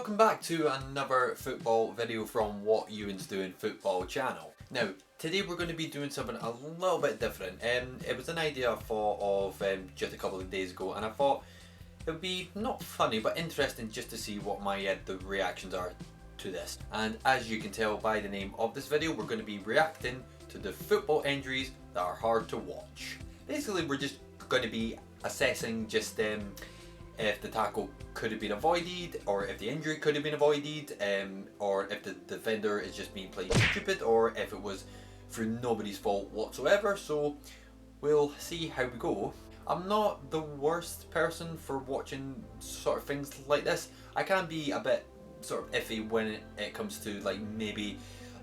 welcome back to another football video from WhatEwen'sDoin football channel. Now, today we're going to be doing something a little bit different. It was an idea I thought of just a couple of days ago, and I thought it would be not funny but interesting just to see what the reactions are to this. And as you can tell by the name of this video, we're going to be reacting to the football injuries that are hard to watch. Basically, we're just going to be assessing just if the tackle could have been avoided, or if the injury could have been avoided, or if the defender is just being plain stupid, or if it was through nobody's fault whatsoever. So we'll see how we go. I'm not the worst person for watching sort of things like this. I can be a bit sort of iffy when it comes to maybe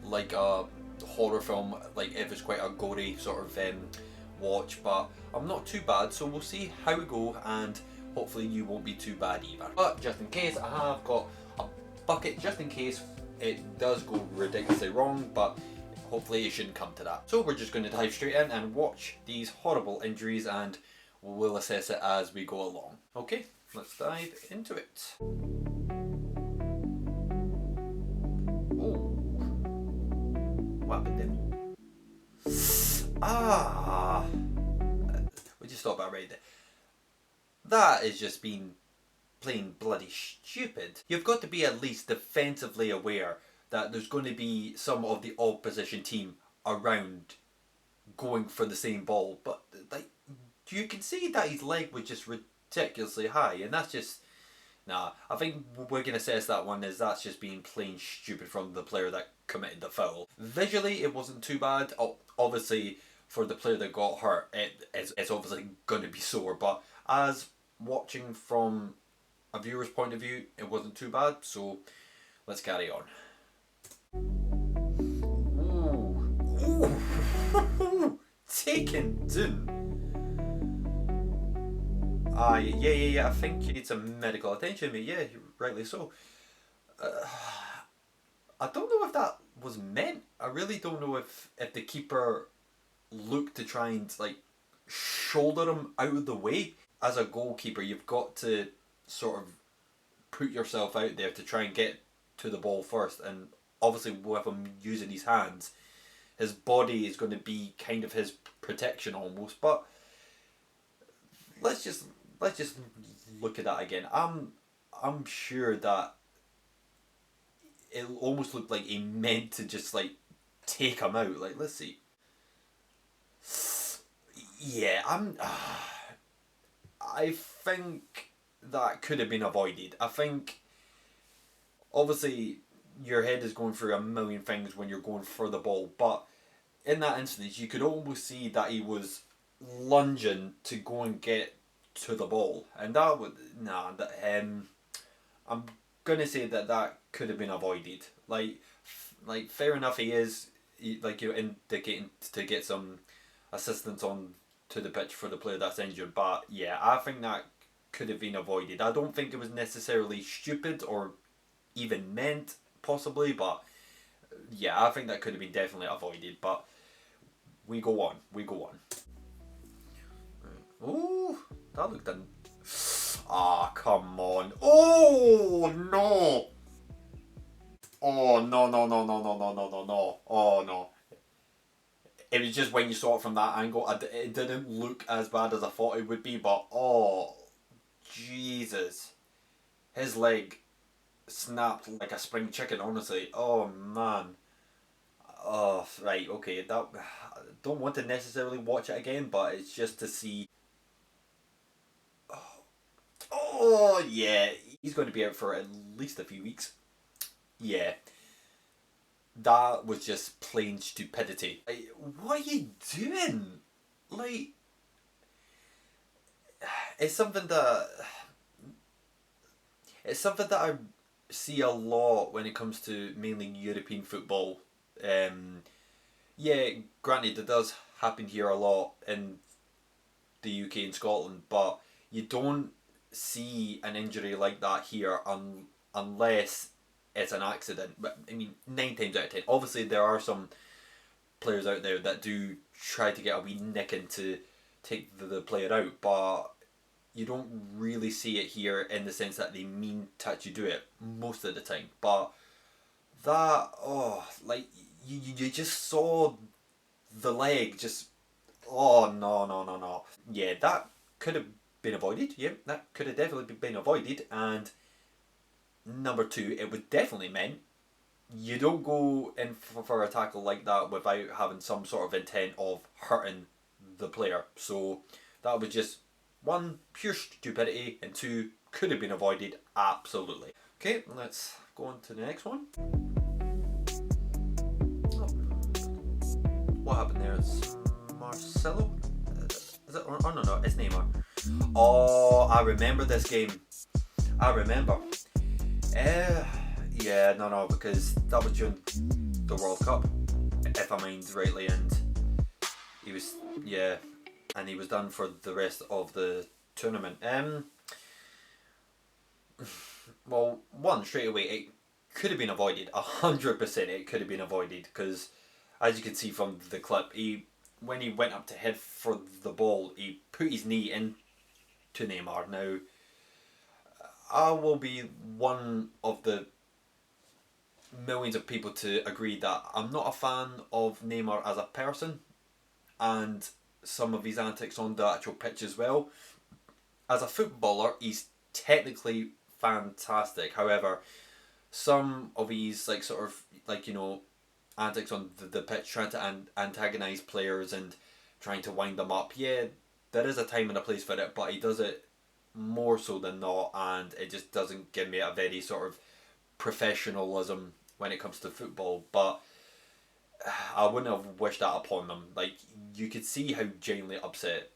a horror film, like if it's quite a gory sort of watch, but I'm not too bad, so we'll see how we go, and hopefully you won't be too bad either. But just in case, I have got a bucket just in case it does go ridiculously wrong, but hopefully it shouldn't come to that. So we're just going to dive straight in and watch these horrible injuries, and we'll assess it as we go along. Okay, let's dive into it. Oh, what happened then? We just stop that right there. That is just being plain bloody stupid. You've got to be at least defensively aware that there's going to be some of the opposition team around going for the same ball, but you can see that his leg was just ridiculously high, and that's just I think we're going to assess that one as that's just being plain stupid from the player that committed the foul. Visually, it wasn't too bad. Obviously, for the player that got hurt, it's obviously going to be sore, but as watching from a viewer's point of view, it wasn't too bad, so let's carry on. Ooh. Taken down. Yeah, I think you need some medical attention, mate. Yeah, rightly so. I don't know if that was meant. I really don't know if the keeper looked to try and shoulder him out of the way. As a goalkeeper, you've got to sort of put yourself out there to try and get to the ball first, and obviously with him using his hands, his body is going to be kind of his protection almost. But let's just look at that again. I'm sure that it almost looked like he meant to just take him out. Let's see. Yeah, I think that could have been avoided. I think obviously your head is going through a million things when you're going for the ball, but in that instance you could almost see that he was lunging to go and get to the ball, and that would I'm gonna say that could have been avoided. Fair enough, he is indicating to get some assistance on to the pitch for the player that's injured, but yeah, I think that could have been avoided. I don't think it was necessarily stupid or even meant, possibly, but yeah, I think that could have been definitely avoided. But we go on. Oh, that looked done. Ah, come on. Oh no. Oh no. Oh no. It was just when you saw it from that angle, it didn't look as bad as I thought it would be, but oh, Jesus. His leg snapped like a spring chicken, honestly. Oh, man. Oh, right, okay. I don't want to necessarily watch it again, but it's just to see. Oh, yeah. He's going to be out for at least a few weeks. Yeah. That was just plain stupidity. What are you doing? It's something that I see a lot when it comes to mainly European football. Yeah, granted, it does happen here a lot in the UK and Scotland, but you don't see an injury like that here unless it's an accident. But I mean, 9 times out of 10. Obviously, there are some players out there that do try to get a wee nicking to take the player out, but you don't really see it here in the sense that they mean to actually do it most of the time. But that, oh, like, you just saw the leg just, oh, no, no, no, no. Yeah, that could have been avoided. Yeah, that could have definitely been avoided. And number two, it was definitely meant you don't go in for a tackle like that without having some sort of intent of hurting the player. So that was just one, pure stupidity, and two, could have been avoided absolutely. Okay, let's go on to the next one. Oh. What happened there? It's Marcelo? Is it? Oh no, it's Neymar. Oh, I remember this game. I remember. Yeah, no, because that was during the World Cup, if I mind rightly, and he was, yeah, and he was done for the rest of the tournament. Well, one, straight away, it could have been avoided. 100% it could have been avoided, because as you can see from the clip, when he went up to head for the ball, he put his knee into Neymar. Now, I will be one of the millions of people to agree that I'm not a fan of Neymar as a person, and some of his antics on the actual pitch as well. As a footballer, he's technically fantastic. However, some of his antics on the pitch, trying to antagonize players and trying to wind them up. Yeah, there is a time and a place for it, but he does it more so than not, and it just doesn't give me a very sort of professionalism when it comes to football. But I wouldn't have wished that upon them. Like, you could see how genuinely upset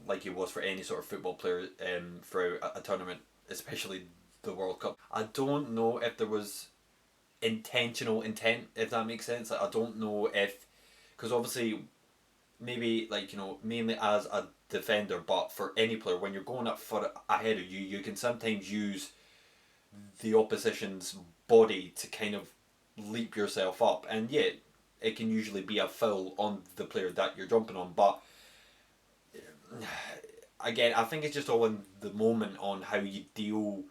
like he was for any sort of football player throughout a tournament, especially the World Cup. I don't know if there was intentional intent, if that makes sense. Like, I don't know if, because obviously maybe mainly as a defender, but for any player, when you're going up for ahead of you, you can sometimes use the opposition's body to kind of leap yourself up, and yeah, it can usually be a foul on the player that you're jumping on. But again, I think it's just all in the moment on how you deal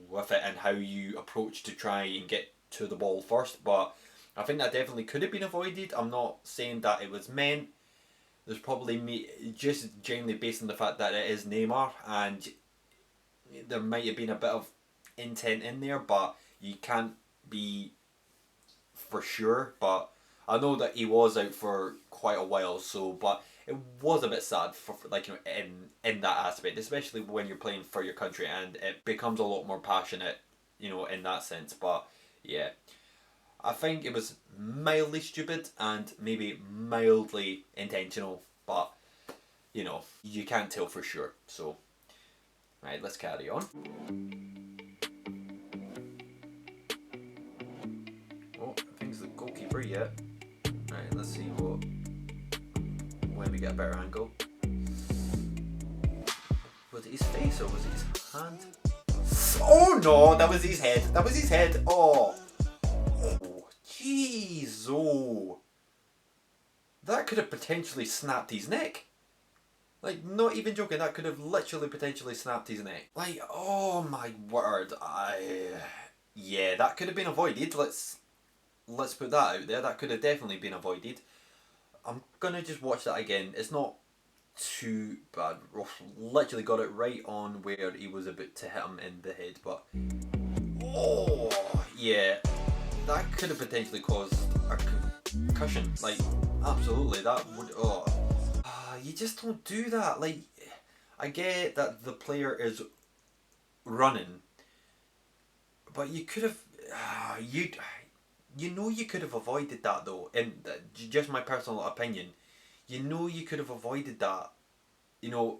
with it and how you approach to try and get to the ball first. But I think that definitely could have been avoided. I'm not saying that it was meant. There's probably just genuinely based on the fact that it is Neymar, and there might have been a bit of intent in there, but you can't be for sure. But I know that he was out for quite a while, so but it was a bit sad for in that aspect, especially when you're playing for your country and it becomes a lot more passionate, in that sense. But yeah, I think it was mildly stupid and maybe mildly intentional, but you can't tell for sure. So, right, let's carry on. Oh, I think it's the goalkeeper yet. Right, let's see when we get a better angle. Was it his face or was it his hand? Oh no, that was his head. That was his head. Oh. Oh, jeez. Oh. That could have potentially snapped his neck. Like, not even joking, that could have literally potentially snapped his neck. Like, oh my word. Yeah, that could have been avoided. Let's put that out there. That could have definitely been avoided. I'm gonna just watch that again. It's not too bad. Literally got it right on where he was about to hit him in the head, but oh yeah, that could have potentially caused a concussion. Like, absolutely, that would. Oh, you just don't do that. Like, I get that the player is running, but you could have. You could have avoided that though. And just my personal opinion, you could have avoided that.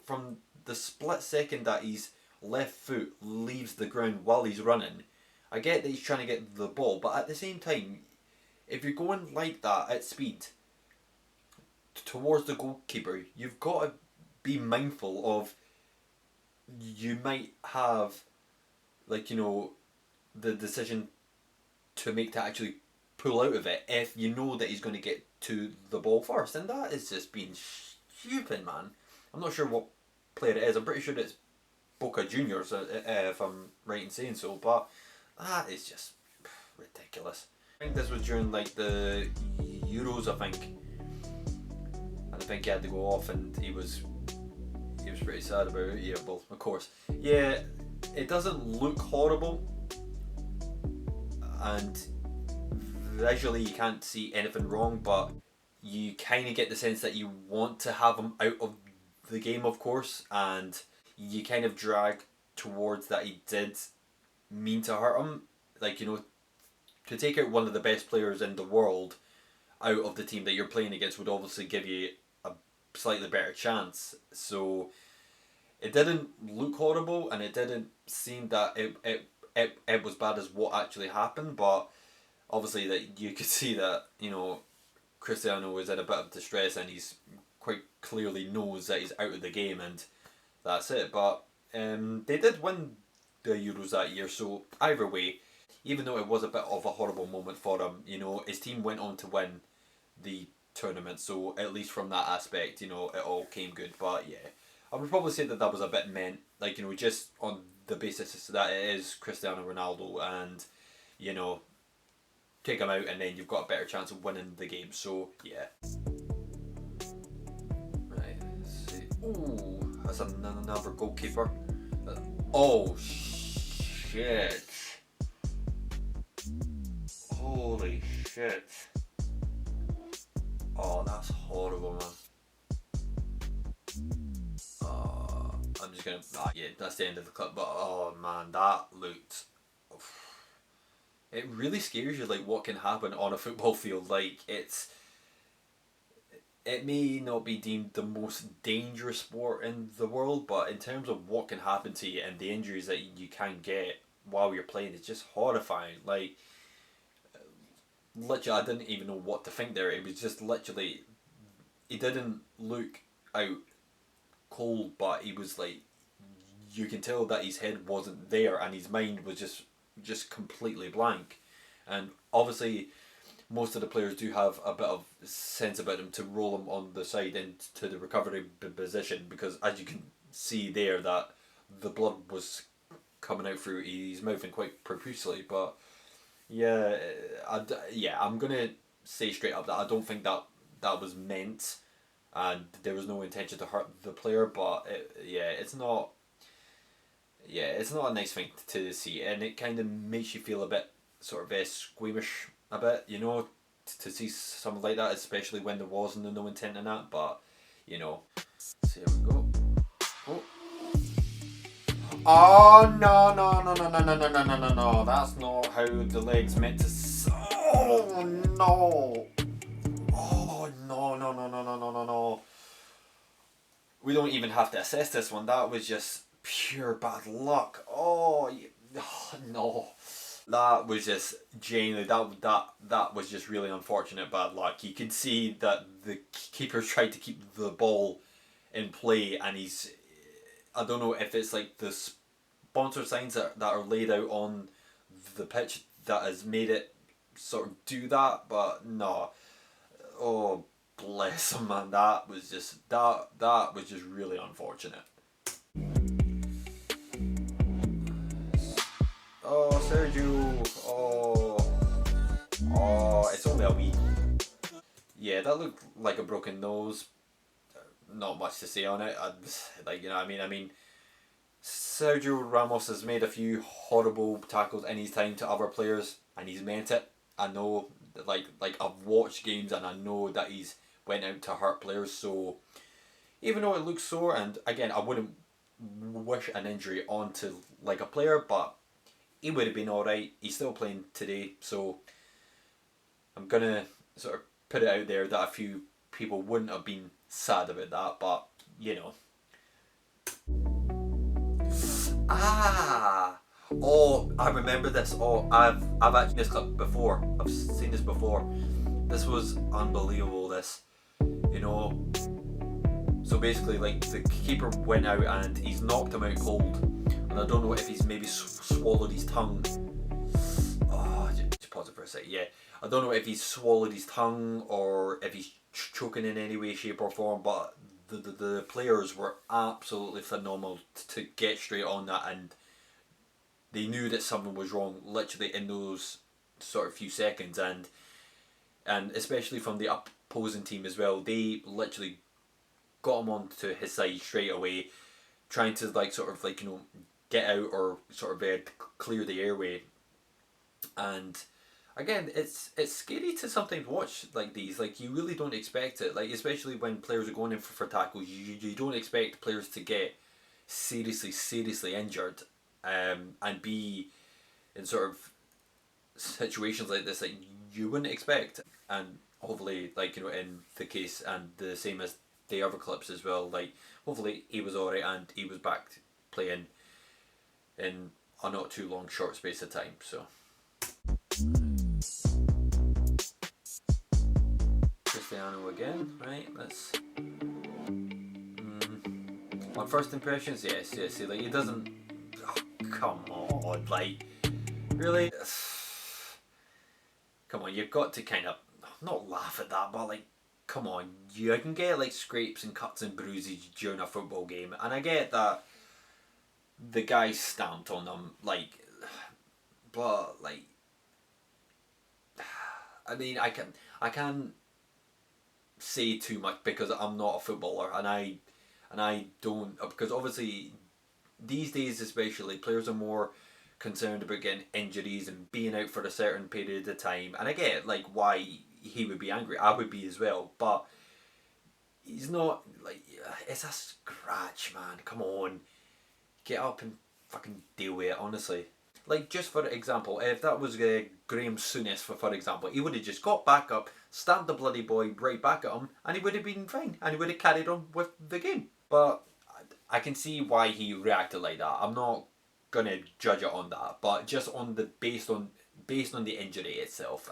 From the split second that his left foot leaves the ground while he's running. I get that he's trying to get the ball, but at the same time, if you're going like that at speed towards the goalkeeper, you've got to be mindful of, you might have the decision to make to actually pull out of it if you know that he's going to get to the ball first, and that is just being stupid, man. I'm not sure what player it is. I'm pretty sure it's Boca Juniors, if I'm right in saying so. But that is just ridiculous. I think this was during like the Euros, I think, and I think he had to go off, and he was pretty sad about it. Yeah, well, of course. Yeah, it doesn't look horrible, and visually you can't see anything wrong, but you kind of get the sense that you want to have him out of the game, of course, and you kind of drag towards that he did mean to hurt him. Like, you know, to take out one of the best players in the world out of the team that you're playing against would obviously give you a slightly better chance. So it didn't look horrible, and it didn't seem that it was bad as what actually happened, but obviously that you could see that, you know, Cristiano is in a bit of distress, and he's quite clearly knows that he's out of the game, and that's it. But they did win the Euros that year, so either way, even though it was a bit of a horrible moment for him, you know, his team went on to win the tournament, so at least from that aspect, you know, it all came good. But yeah, I would probably say that that was a bit meant, like, you know, just on the basis that it is Cristiano Ronaldo, and, you know, take him out and then you've got a better chance of winning the game. So yeah. Right, let's see. Ooh, that's another goalkeeper. Oh shit. Holy shit. Oh, that's horrible, man. I'm just gonna... yeah, that's the end of the clip, but oh man, that looked... It really scares you, like, what can happen on a football field. Like, it may not be deemed the most dangerous sport in the world, but in terms of what can happen to you and the injuries that you can get while you're playing, it's just horrifying. Like, literally, I didn't even know what to think there. It was just literally, he didn't look out cold, but he was like, you can tell that his head wasn't there, and his mind was just completely blank. And obviously most of the players do have a bit of sense about them to roll him on the side into the recovery position, because as you can see there, that the blood was coming out through his mouth and quite profusely. But yeah, I'm gonna say straight up that I don't think that was meant, and there was no intention to hurt the player. But it's not a nice thing to see, and it kind of makes you feel a bit sort of squeamish a bit, you know, to see something like that, especially when there wasn't no intent in that. But, you know, so here we go. Oh no, that's not how the leg's meant to... Oh no! Oh no. We don't even have to assess this one. That was just pure bad luck. Oh no. That was just genuinely, that was just really unfortunate bad luck. You could see that the keeper tried to keep the ball in play, and he's... I don't know if it's like the sponsor signs that are laid out on the pitch that has made it sort of do that, but no. Oh, bless him, man. That was just really unfortunate. Oh, Sergio. Oh, it's only a wee. Yeah, that looked like a broken nose. Not much to say on it. Like, you know, I mean, Sergio Ramos has made a few horrible tackles in his time to other players, and he's meant it. I know, like I've watched games, and I know that he's went out to hurt players. So even though it looks sore, and again, I wouldn't wish an injury onto like a player, but he would have been alright. He's still playing today, so I'm gonna sort of put it out there that a few people wouldn't have been sad about that, but you know. Oh, I remember this. Oh, I've actually seen this clip before. I've seen this before. This was unbelievable. This, you know. So basically, like, the keeper went out and he's knocked him out cold, and I don't know if he's maybe swallowed his tongue. Oh, just pause it for a sec. Yeah, I don't know if he's swallowed his tongue or if he's choking in any way, shape or form, but the players were absolutely phenomenal to get straight on that, and they knew that something was wrong literally in those sort of few seconds, and especially from the opposing team as well, they literally got him onto his side straight away, trying to like sort of like, you know, get out or sort of clear the airway. And again, it's scary to sometimes watch like these. Like, you really don't expect it. Like, especially when players are going in for tackles, you don't expect players to get seriously injured, and be in sort of situations like this that you wouldn't expect. And hopefully, like, you know, in the case and the same as the other clips as well, like, hopefully he was alright and he was back playing in a not too long short space of time. So Cristiano again, right? Let's on first impressions, yes. See, like, he doesn't. Oh, come on, like, really? Come on, you've got to kind of not laugh at that, but like, come on, you can get like scrapes and cuts and bruises during a football game, and I get that the guy stamped on them, like, but like, I mean, I can't say too much because I'm not a footballer, and I don't, because obviously these days especially players are more concerned about getting injuries and being out for a certain period of time, and I get like why he would be angry. I would be as well, but he's not like, it's a scratch, man. Come on, get up and fucking deal with it, honestly. Like, just for example, if that was Graham Souness, for example, he would have just got back up, stabbed the bloody boy right back at him, and he would have been fine, and he would have carried on with the game. But I can see why he reacted like that. I'm not gonna judge it on that, but just on the based on the injury itself,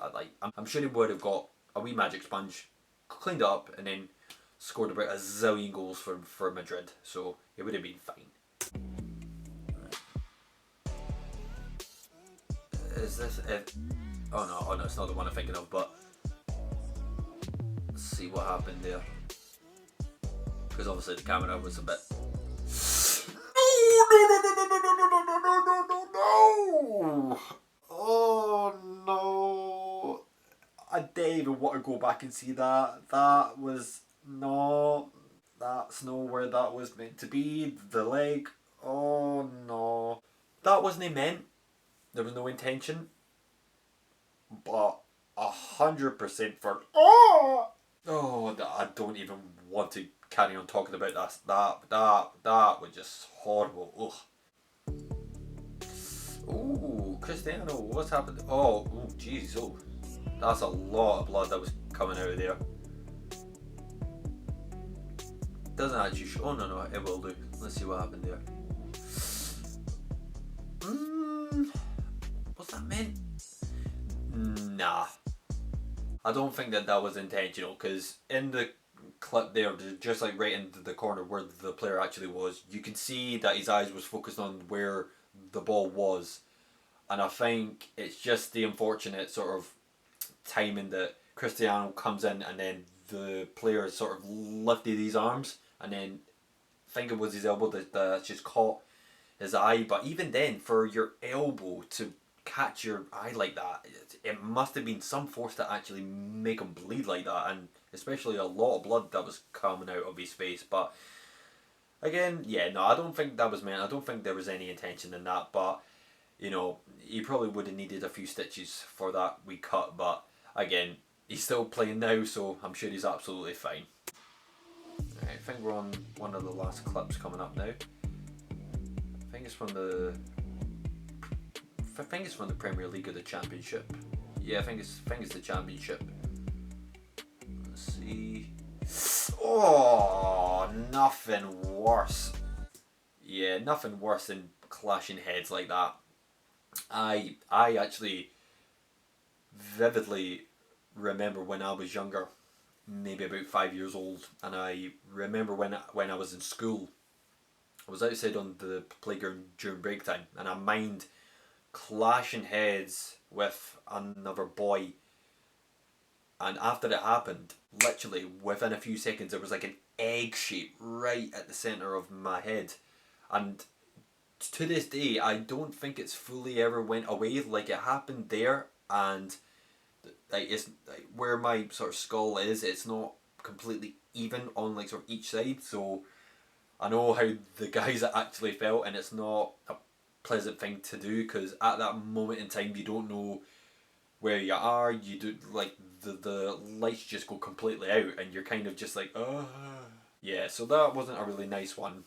I'm sure he would have got a wee magic sponge, cleaned up, and then scored about a zillion goals for Madrid. So it would have been fine. Is this it? Oh no, it's not the one I'm thinking of. But let's see what happened there, because obviously the camera was a bit. No! Oh no! I didn't even want to go back and see that. That was no. That's not where that was meant to be. The leg. Oh no. That wasn't meant. There was no intention. But 100% for. Oh! I don't even want to carry on talking about that. That was just horrible. Ugh. Ooh, Cristiano, what's happened? Oh, jeez, that's a lot of blood that was coming out of there. Doesn't actually show. Oh no, it will do. Let's see what happened there. What's that meant? Nah. I don't think that was intentional, because in the clip there, just like right into the corner where the player actually was, you could see that his eyes was focused on where the ball was, and I think it's just the unfortunate sort of timing that Cristiano comes in and then the player sort of lifted his arms, and then I think it was his elbow that just caught his eye. But even then, for your elbow to catch your eye like that, it must have been some force to actually make him bleed like that, and especially a lot of blood that was coming out of his face. But again, yeah, no, I don't think that was meant. I don't think there was any intention in that, but you know, he probably would have needed a few stitches for that wee cut. But again, he's still playing now, so I'm sure he's absolutely fine. Right, I think we're on one of the last clips coming up now. I think it's from the Premier League or the Championship. Yeah, I think it's the Championship. Let's see. Oh, nothing worse. Yeah, nothing worse than clashing heads like that. I actually vividly remember when I was younger, maybe about 5 years old, and I remember when I was in school, I was outside on the playground during break time, and I mind clashing heads with another boy, and after it happened, literally within a few seconds there was like an egg shape right at the centre of my head, and to this day I don't think it's fully ever went away. Like, it happened there, and like it's like where my sort of skull is, it's not completely even on like sort of each side, so I know how the guys actually felt, and it's not a pleasant thing to do, because at that moment in time you don't know where you are. You do like the lights just go completely out, and you're kind of just like, oh yeah. So that wasn't a really nice one,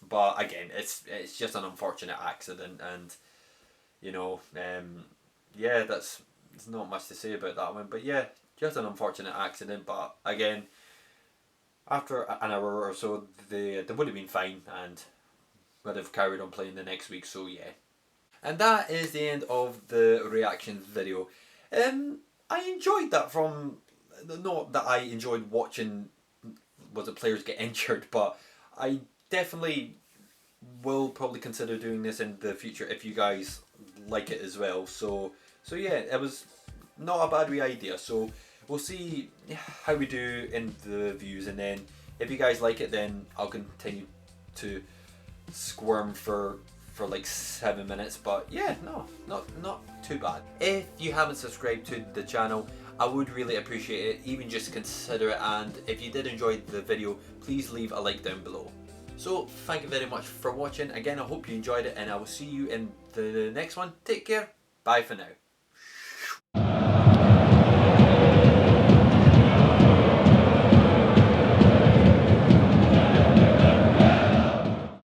but again, it's just an unfortunate accident, and you know, yeah, there's not much to say about that one. But yeah, just an unfortunate accident. But again, after an hour or so, they would have been fine and would have carried on playing the next week. So yeah, and that is the end of the reactions video. I enjoyed that. From not that I enjoyed watching was it players get injured, but I definitely will probably consider doing this in the future if you guys like it as well. So yeah, it was not a bad wee idea. So we'll see how we do in the views, and then if you guys like it, then I'll continue to squirm for like 7 minutes. But yeah, no, not too bad. If you haven't subscribed to the channel, I would really appreciate it. Even just consider it, and if you did enjoy the video, please leave a like down below. So thank you very much for watching. Again, I hope you enjoyed it, and I will see you in the next one. Take care. Bye for now.